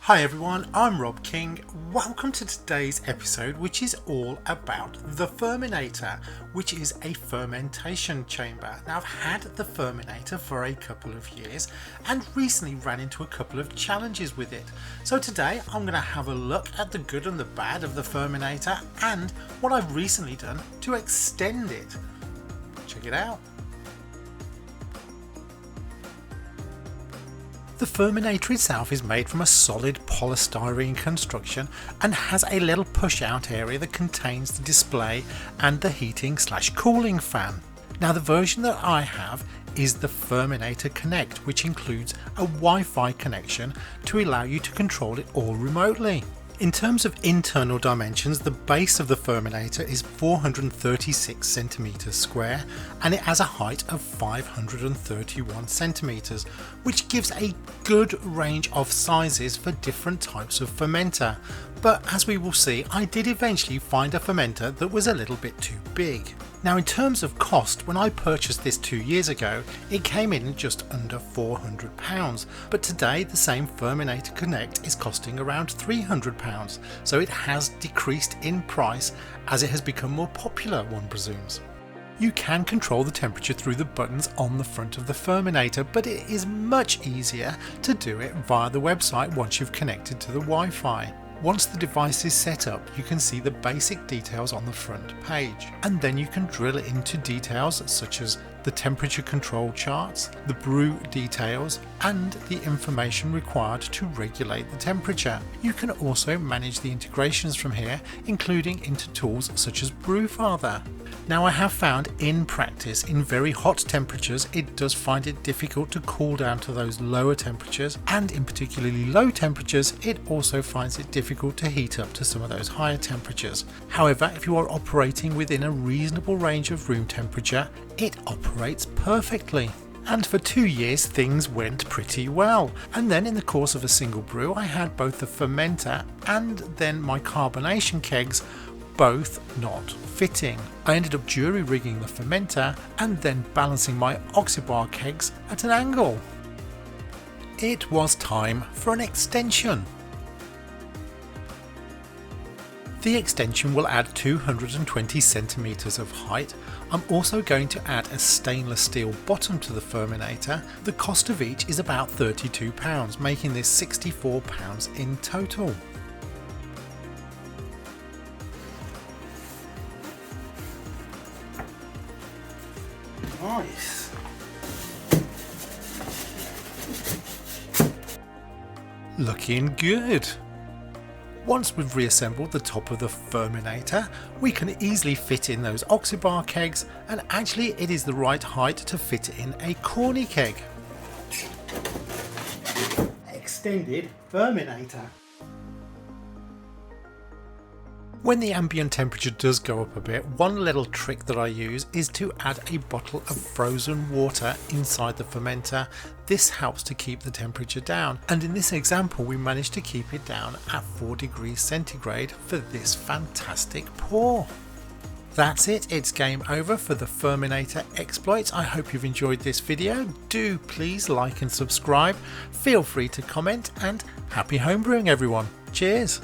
Hi everyone, I'm Rob King. Welcome to today's episode, which is all about the Ferminator, which is a fermentation chamber. Now I've had the Ferminator for a couple of years and recently ran into a couple of challenges with it. So today I'm going to have a look at the good and the bad of the Ferminator and what I've recently done to extend it. Check it out. The Ferminator itself is made from a solid polystyrene construction and has a little push out area that contains the display and the heating/cooling fan. Now the version that I have is the Ferminator Connect, which includes a Wi-Fi connection to allow you to control it all remotely. In terms of internal dimensions, the base of the Ferminator is 436 centimeters square and it has a height of 531 centimeters, which gives a good range of sizes for different types of fermenter. But as we will see, I did eventually find a fermenter that was a little bit too big. Now in terms of cost, when I purchased this 2 years ago, it came in just under £400, but today the same Ferminator Connect is costing around £300, so it has decreased in price as it has become more popular, one presumes. You can control the temperature through the buttons on the front of the Ferminator, but it is much easier to do it via the website once you've connected to the Wi-Fi. Once the device is set up, you can see the basic details on the front page, and then you can drill into details such as the temperature control charts, the brew details, and the information required to regulate the temperature. You can also manage the integrations from here, including into tools such as Brewfather. Now I have found in practice, in very hot temperatures, it does find it difficult to cool down to those lower temperatures, and in particularly low temperatures, it also finds it difficult to heat up to some of those higher temperatures. However, if you are operating within a reasonable range of room temperature, it operates perfectly. And for 2 years things went pretty well, and then in the course of a single brew I had both the fermenter and then my carbonation kegs both not fitting. I ended up jury rigging the fermenter and then balancing my oxybar kegs at an angle. It was time for an extension. The extension will add 220 centimeters of height. I'm also going to add a stainless steel bottom to the Ferminator. The cost of each is about £32, making this £64 in total. Nice. Looking good. Once we've reassembled the top of the Ferminator, we can easily fit in those oxybar kegs, and actually it is the right height to fit in a corny keg. Extended Ferminator. When the ambient temperature does go up a bit, one little trick that I use is to add a bottle of frozen water inside the fermenter. This helps to keep the temperature down, and in this example we managed to keep it down at 4 degrees centigrade for this fantastic pour. That's it, it's game over for the Ferminator exploits. I hope you've enjoyed this video. Do please like and subscribe, feel free to comment, and happy homebrewing everyone. Cheers!